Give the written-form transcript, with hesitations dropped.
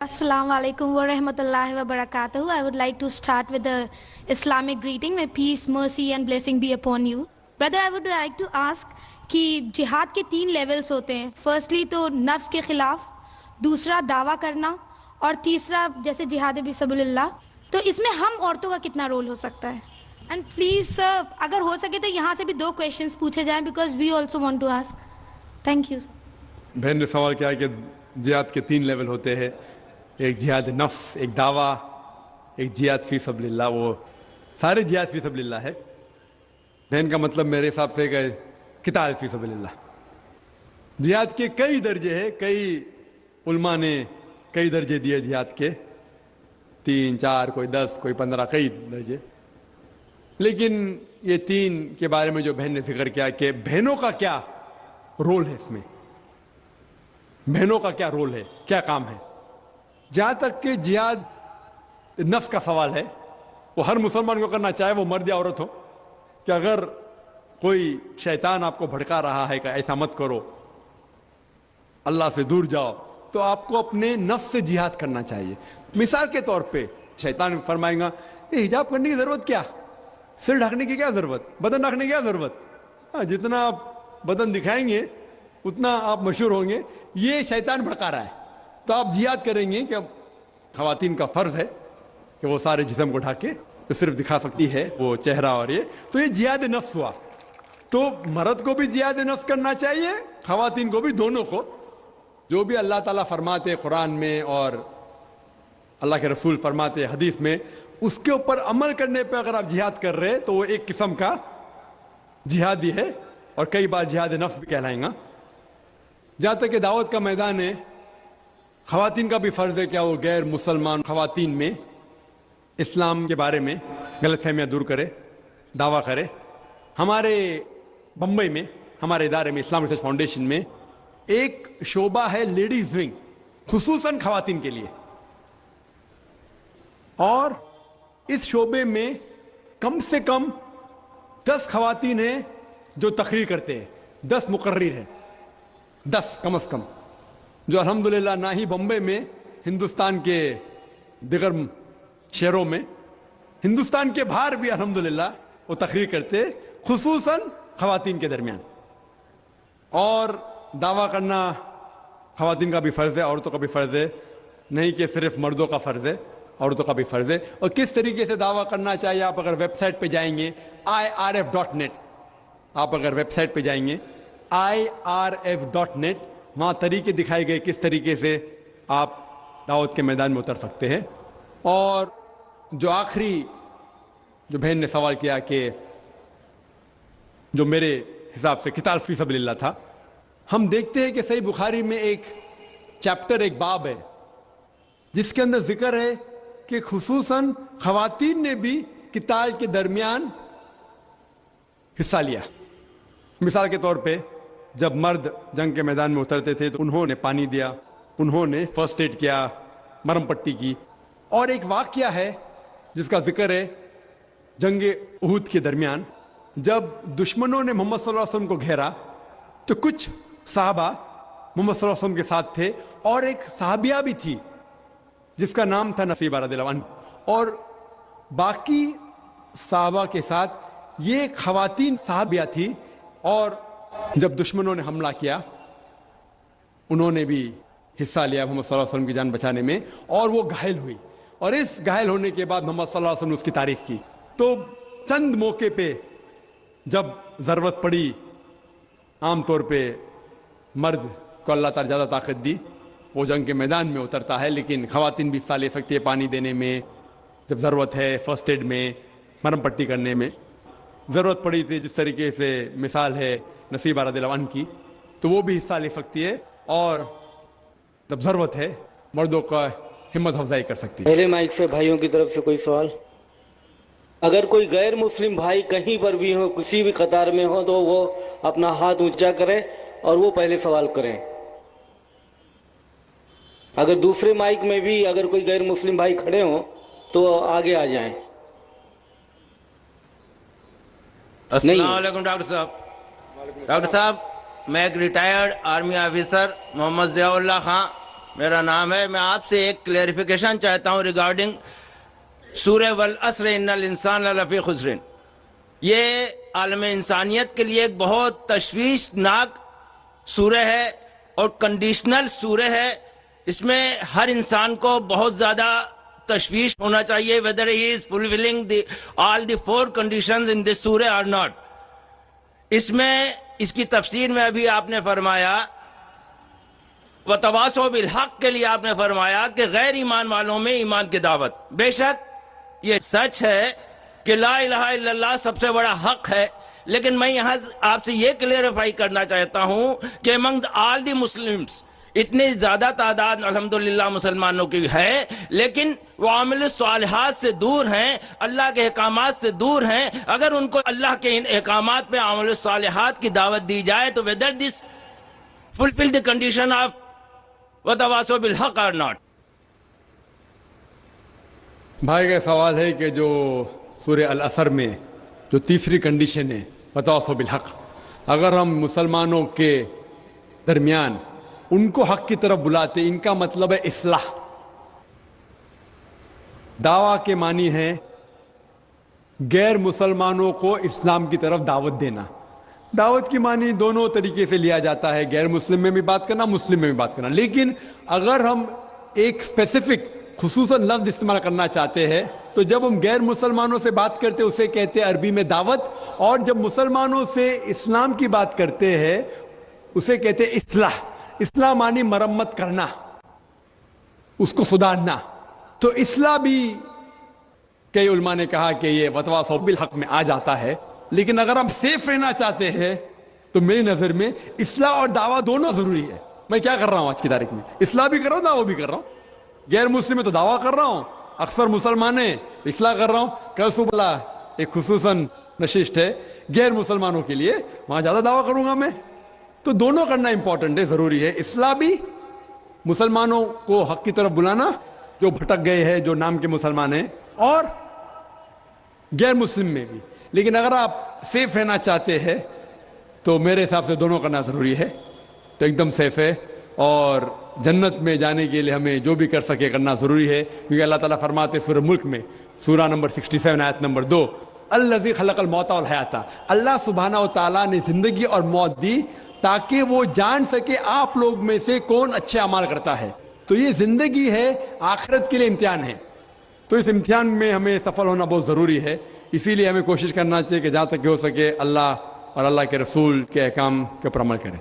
Assalamu alaikum wa rahmatullahi wa barakatuh. I would like to start with the Islamic greeting. May peace, mercy and blessing be upon you. Brother, I would like to ask कि जिहाद के 3 levels होते हैं. Firstly तो नफ्स के खिलाफ, दूसरा दावा करना और तीसरा जैसे जिहाद फी सबीलिल्लाह. तो इसमें हम औरतों का कितना रोल हो सकता है? एंड प्लीज सर, अगर हो सके तो यहाँ से भी 2 क्वेश्चंस पूछे जाएं because we also want to ask. Thank you sir. बहन ने सवाल किया कि जिहाद के 3 लेवल होते हैं. एक जिहाद नफ्स, एक दावा, एक जिहाद फी सबीलिल्लाह. वो सारे जिहाद फी सबीलिल्लाह है. बहन का मतलब मेरे हिसाब से किताल फी सबीलिल्लाह. जिहाद के कई दर्जे हैं. कई उलमा ने कई दर्जे दिए जिहाद के, 3, 4, कोई 10, कोई 15, कई दर्जे. लेकिन ये 3 के बारे में जो बहन ने जिक्र किया कि बहनों का क्या रोल है इसमें, बहनों का क्या रोल है, क्या काम है. जहां तक कि जिहाद नफ्स का सवाल है, वो हर मुसलमान को करना, चाहे वो मर्द या औरत हो. कि अगर कोई शैतान आपको भड़का रहा है कि ऐसा मत करो, अल्लाह से दूर जाओ, तो आपको अपने नफ्स से जिहाद करना चाहिए. मिसाल के तौर पे शैतान फरमाएगा ये हिजाब करने की जरूरत क्या, सिर ढकने की क्या जरूरत, बदन ढकने की क्या जरूरत, जितना आप बदन दिखाएंगे उतना आप मशहूर होंगे. ये शैतान भड़का रहा है. तो आप जिहाद करेंगे कि ख़वातीन का फ़र्ज़ है कि वो सारे जिस्म को ढके, तो सिर्फ दिखा सकती है वो चेहरा और ये. तो ये जिहाद नफ्स हुआ. तो मर्द को भी जिहाद नफ्स करना चाहिए, ख़वातीन को भी, दोनों को. जो भी अल्लाह ताला फरमाते कुरान में और अल्लाह के रसूल फरमाते हदीस में, उसके ऊपर अमल करने पे अगर आप जिहाद कर रहे हैं तो वो एक किस्म का जिहाद ही है, और कई बार जिहाद नफ्स भी कहलाएगा. जहाँ तक कि दावत का मैदान है, ख़वातीन का भी फ़र्ज़ है क्या वो गैर मुसलमान ख़वातीन में इस्लाम के बारे में गलतफहमियाँ दूर करे, दावा करे. हमारे बम्बई में, हमारे इदारे में, इस्लाम रिसर्च फाउंडेशन में एक शोबा है लेडीज़ विंग, खुसूसन ख़वातीन के लिए. और इस शोबे में कम से कम 10 ख़वातीन हैं जो तकरीर करते हैं. 10 मुकर्रिर हैं, 10 कम से कम, जो अल्हम्दुलिल्लाह ना ही बम्बई में, हिंदुस्तान के दिगर शहरों में, हिंदुस्तान के बाहर भी अल्हम्दुलिल्लाह वो तकरीर करते, खुसूसन ख़वातीन के दरमियान. और दावा करना ख़वातीन का भी फ़र्ज़ है, औरतों का भी फ़र्ज़ है, नहीं कि सिर्फ मर्दों का फ़र्ज़ है, औरतों का भी फ़र्ज़ है. और किस तरीके से दावा करना चाहिए, आप अगर वेबसाइट पे जाएंगे irf.net, आप अगर वेबसाइट पे जाएंगे irf.net, वहाँ तरीके दिखाए गए किस तरीके से आप दावत के मैदान में उतर सकते हैं. और जो आखिरी जो बहन ने सवाल किया कि जो मेरे हिसाब से किताल फी सबीलिल्लाह था, हम देखते हैं कि सही बुखारी में एक चैप्टर, एक बाब है जिसके अंदर जिक्र है कि खुसूसन ख़वातीन ने भी किताल के दरमियान हिस्सा लिया. मिसाल के तौर पे जब मर्द जंग के मैदान में उतरते थे तो उन्होंने पानी दिया, उन्होंने फर्स्ट एड किया, मरहम पट्टी की. और एक वाक़या है जिसका जिक्र है जंग उहुद के दरमियान, जब दुश्मनों ने मोहम्मद सल्लल्लाहु अलैहि वसल्लम को घेरा तो कुछ साहबा मोहम्मद सल्लल्लाहु अलैहि वसल्लम के साथ थे, और एक साहबिया भी थी जिसका नाम था नसीबा रज़ियल्लाहु अन्हा. और बाकी साहबा के साथ ये ख़वातीन साहबिया थी. और जब दुश्मनों ने हमला किया, उन्होंने भी हिस्सा लिया मोहम्मद सल्लल्लाहु अलैहि वसल्लम की जान बचाने में, और वो घायल हुई. और इस घायल होने के बाद मोहम्मद सल्लल्लाहु अलैहि वसल्लम ने उसकी तारीफ की. तो चंद मौके पे जब ज़रूरत पड़ी, आम तौर पे मर्द को अल्लाह ताला ज़्यादा ताकत दी, वो जंग के मैदान में उतरता है, लेकिन ख़वातीन भी हिस्सा ले सकती है पानी देने में, जब ज़रूरत है, फर्स्ट एड में, मरहम पट्टी करने में. ज़रूरत पड़ी थी जिस तरीके से मिसाल है नसीबा रज़ियल्लाहु अन्हा की, तो वो भी हिस्सा ले सकती है, और जब ज़रूरत है मर्दों का हिम्मत अफजाई कर सकती है. पहले माइक से भाइयों की तरफ से कोई सवाल. अगर कोई गैर मुस्लिम भाई कहीं पर भी हो, किसी भी कतार में हो, तो वो अपना हाथ ऊंचा करे और वो पहले सवाल करें. अगर दूसरे माइक में भी अगर कोई गैर मुस्लिम भाई खड़े हो तो आगे आ जाएं. अस्सलाम वालेकुम डॉक्टर साहब. डॉक्टर साहब, मैं एक retired army officer Mohammad Ziaullah खां میرا نام ہے. میں آپ سے ایک کلیریفیکیشن چاہتا ہوں ریگارڈنگ سورہ والعصر ان الانسان لفی خسر. یہ عالم انسانیت کے لیے ایک بہت تشویشناک سورہ ہے اور کنڈیشنل سورہ ہے. اس میں ہر انسان کو بہت زیادہ تشویش ہونا چاہیے whether he is fulfilling all the 4 conditions in this surah or not. اس میں اس کی تفسیر میں ابھی آپ نے فرمایا وَتَوَاصَوْا بِالْحَقِّ کے لیے آپ نے فرمایا کہ غیر ایمان والوں میں ایمان کی دعوت. بے شک یہ سچ ہے کہ لا الہ الا اللہ سب سے بڑا حق ہے، لیکن میں یہاں آپ سے یہ کلیریفائی کرنا چاہتا ہوں کہ among all the Muslims اتنی زیادہ تعداد الحمدللہ مسلمانوں کی ہے، لیکن وہ عامل الصالحات سے دور ہیں، اللہ کے احکامات سے دور ہیں. اگر ان کو اللہ کے ان احکامات پہ عامل الصالحات کی دعوت دی جائے تو whether this fulfill the condition of وَتَوَاصَوْا بِالْحَقِّ or not. بھائی کا سوال ہے کہ جو سورہ العصر میں جو تیسری کنڈیشن ہے وَتَوَاصَوْا بِالْحَقِّ، اگر ہم مسلمانوں کے درمیان ان کو حق کی طرف بلاتے، ان کا مطلب ہے اصلاح. دعویٰ کے معنی ہے غیر مسلمانوں کو اسلام کی طرف دعوت دینا. دعوت کی معنی دونوں طریقے سے لیا جاتا ہے، غیر مسلم میں بھی بات کرنا، مسلم میں بھی بات کرنا. لیکن اگر ہم ایک اسپیسیفک خصوصاً لفظ استعمال کرنا چاہتے ہیں تو جب ہم غیر مسلمانوں سے بات کرتے اسے کہتے ہیں عربی میں دعوت، اور جب مسلمانوں سے اسلام کی بات کرتے ہیں اسے کہتے ہیں اصلاح. اصلاح معنی مرمت کرنا، اس کو سدھارنا. تو اصلاح بھی کئی علماء نے کہا کہ یہ وَتَوَاصَوْا بِالْحَقِّ میں آ جاتا ہے. لیکن اگر ہم سیف رہنا چاہتے ہیں تو میری نظر میں اصلاح اور دعویٰ دونوں ضروری ہے. میں کیا کر رہا ہوں آج کی تاریخ میں؟ اصلاح بھی کر رہا ہوں، دعویٰ بھی کر رہا ہوں. غیر مسلم میں تو دعویٰ کر رہا ہوں، اکثر مسلمان ہیں اصلاح کر رہا ہوں. کل صبح ایک خصوصاً نشست ہے غیر مسلمانوں کے لیے، وہاں زیادہ دعویٰ کروں گا میں. تو دونوں کرنا امپورٹنٹ ہے، ضروری ہے. اصلاح بھی مسلمانوں کو حق کی طرف بلانا جو بھٹک گئے ہیں، جو نام کے مسلمان ہیں، اور غیر مسلم میں بھی. لیکن اگر آپ سیف رہنا چاہتے ہیں تو میرے حساب سے دونوں کرنا ضروری ہے. تو ایک دم سیف ہے، اور جنت میں جانے کے لیے ہمیں جو بھی کر سکے کرنا ضروری ہے. کیونکہ اللہ تعالیٰ فرماتے سورہ ملک میں سورہ نمبر 67 آیت نمبر 2 الذی خلق الموت والحیات، اللہ سبحانہ و تعالیٰ نے زندگی اور موت دی تاکہ وہ جان سکے آپ لوگ میں سے کون اچھے اعمال کرتا ہے. تو یہ زندگی ہے، آخرت کے لیے امتحان ہے. تو اس امتحان میں ہمیں سفل ہونا بہت ضروری ہے. اسی لیے ہمیں کوشش کرنا چاہیے کہ جہاں تک ہو سکے اللہ اور اللہ کے رسول کے احکام کے اوپر عمل کریں.